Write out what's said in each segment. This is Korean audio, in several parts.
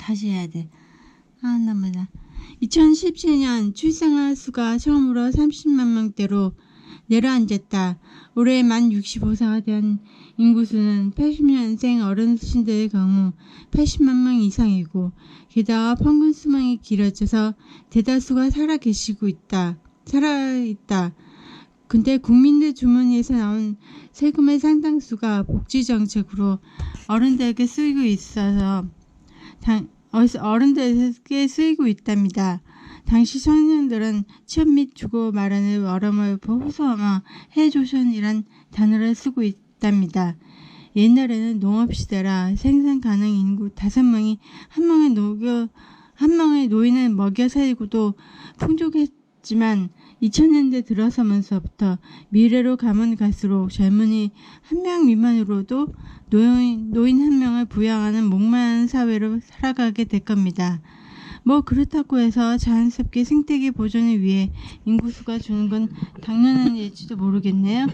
다시 해야 돼. 나무다. 2017년 출생아 수가 처음으로 30만 명대로 내려앉았다. 올해 만 65세가 된 인구수는 80년생 어르신들의 경우 80만 명 이상이고, 게다가 평균 수명이 길어져서 대다수가 살아있다. 근데 국민들 주머니에서 나온 세금의 상당수가 복지 정책으로 어른들에게 쓰이고 있어서 어른들에게 쓰이고 있답니다. 당시 청년들은 취업 및 주거 마련의 어려움을 호소하며 해조선이란 단어를 쓰고 있답니다. 옛날에는 농업시대라 생산 가능 인구 5명이 한 명의 노인을 먹여 살리고도 풍족했지만 2000년대 들어서면서부터 미래로 가면 갈수록 젊은이 1명 미만으로도 노인 1명을 부양하는 목마른 사회로 살아가게 될 겁니다. 뭐 그렇다고 해서 자연스럽게 생태계 보존을 위해 인구수가 주는 건 당연한 일지도 모르겠네요.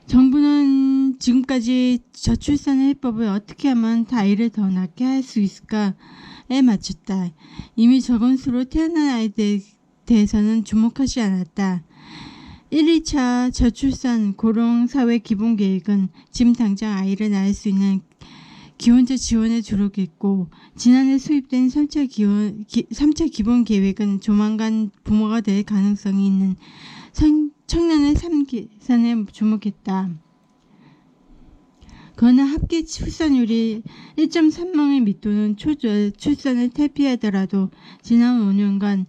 정부는 지금까지 저출산 해법을 어떻게 하면 아이를 더 낳게 할 수 있을까에 맞췄다. 이미 적은 수로 태어난 아이들에 대해서는 주목하지 않았다. 1, 2차 저출산 고령사회 기본계획은 지금 당장 아이를 낳을 수 있는 기혼자 지원을 주로겠고, 지난해 수립된 3차 기본계획은 조만간 부모가 될 가능성이 있는 청년의 삶 개선에 주목했다. 그러나 합계 출산율이 1.3명의 밑도는 초출산을 탈피하더라도 지난 15년간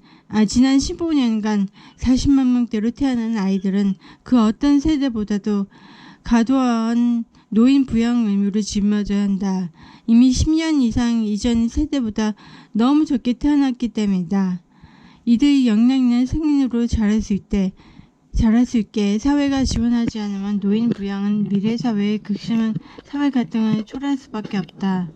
40만 명대로 태어난 아이들은 그 어떤 세대보다도 과도한 노인 부양 의무를 짊어져야 한다. 이미 10년 이상 이전 세대보다 너무 적게 태어났기 때문이다. 이들이 역량 있는 생민으로 자랄 수 있게 사회가 지원하지 않으면 노인 부양은 미래 사회의 극심한 사회 갈등을 초래할 수밖에 없다.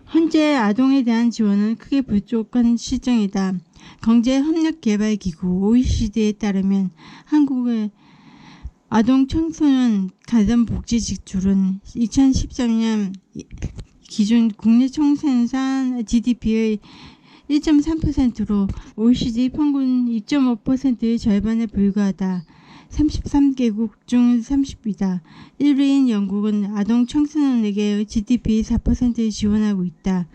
현재 아동에 대한 지원은 크게 부족한 실정이다. 경제협력개발기구 OECD에 따르면 한국의 아동 청소년 가정복지 지출은 2013년 기준 국내 총생산 GDP의 1.3%로 OECD 평균 2.5%의 절반에 불과하다. 33개국 중 30위다. 1위인 영국은 아동 청소년에게 GDP 4%를 지원하고 있다.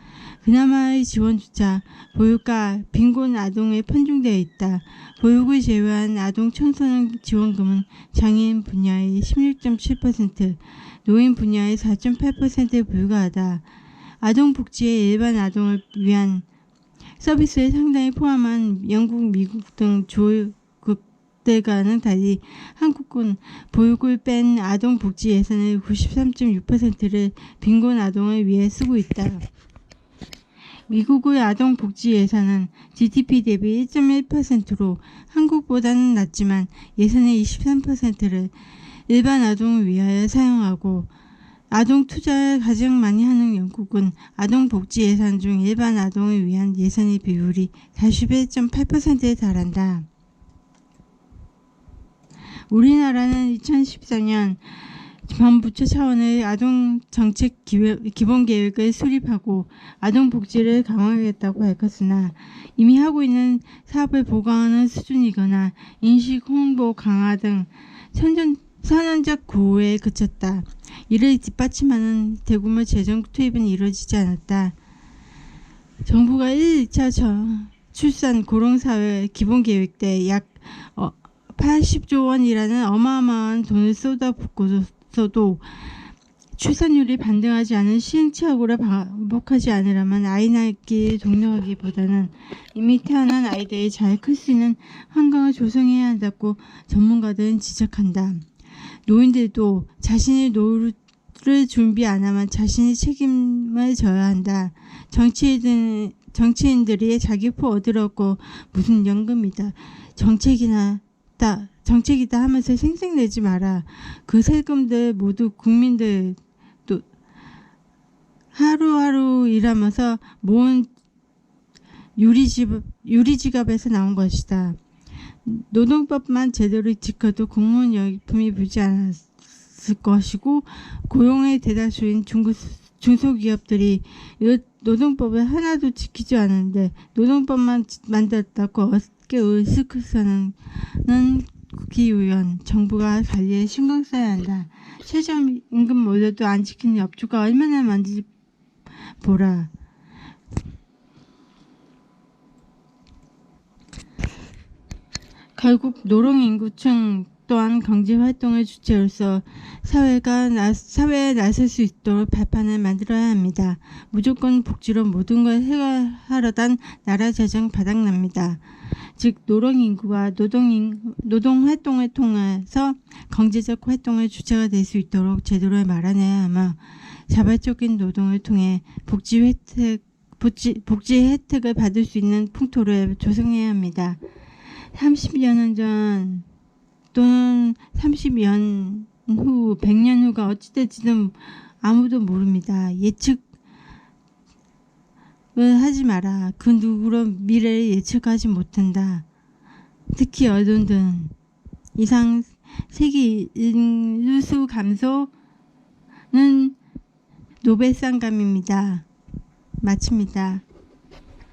그나마의 지원조차 보육과 빈곤 아동에 편중되어 있다. 보육을 제외한 아동 청소년 지원금은 장애인 분야의 16.7%, 노인 분야의 4.8%에 불과하다. 아동복지의 일반 아동을 위한 서비스를 상당히 포함한 영국, 미국 등 조국들과는 달리 한국은 보육을 뺀 아동복지 예산의 93.6%를 빈곤 아동을 위해 쓰고 있다. 미국의 아동복지 예산은 GDP 대비 1.1%로 한국보다는 낮지만 예산의 23%를 일반 아동을 위하여 사용하고, 아동 투자를 가장 많이 하는 영국은 아동복지 예산 중 일반 아동을 위한 예산의 비율이 41.8%에 달한다. 우리나라는 2014년 범부처 차원의 아동정책 기본계획을 수립하고 아동복지를 강화하겠다고 밝혔으나 이미 하고 있는 사업을 보강하는 수준이거나 인식 홍보 강화 등 선언적 구호에 그쳤다. 이를 뒷받침하는 대규모 재정 투입은 이루어지지 않았다. 정부가 1, 2차 출산 고령사회 기본계획 때 약 80조 원이라는 어마어마한 돈을 쏟아붓고서도 출산율이 반등하지 않은 시행착오를 반복하지 않으려면 아이 낳기를 독려하기보다는 이미 태어난 아이들이 잘 클 수 있는 환경을 조성해야 한다고 전문가들은 지적한다. 노인들도 자신의 노후를 준비 안 하면 자신이 책임을 져야 한다. 정치인들이 자기 표 얻으려고 무슨 연금이다, 정책이다 하면서 생색내지 마라. 그 세금들 모두 국민들 또 하루하루 일하면서 모은 유리지갑에서 나온 것이다. 노동법만 제대로 지켜도 공무원 열품이 불지 않았을 있을 것이고 고용의 대다수인 중소기업들이 노동법을 하나도 지키지 않는데 노동법만 만들었다고 어깨 으쓱하는 국회의원, 정부가 관리에 신경 써야 한다. 최저임금 올려도 안 지키는 업주가 얼마나 많은지 보라. 결국 노동인구층 또한 경제활동의 주체로서 사회에 나설 수 있도록 발판을 만들어야 합니다. 무조건 복지로 모든 걸 해결하려단 나라 재정 바닥납니다. 즉 노동인구가 노동활동을 통해서 경제적 활동의 주체가 될 수 있도록 제도를 마련해야 하며 자발적인 노동을 통해 복지 혜택을 받을 수 있는 풍토를 조성해야 합니다. 30여 년 전 또는 30년 후, 100년 후가 어찌 될지는 아무도 모릅니다. 예측을 하지 마라. 그 누구로 미래를 예측하지 못한다. 특히 언론등 이상 세계 인구수 감소는 노벨상감입니다. 마칩니다.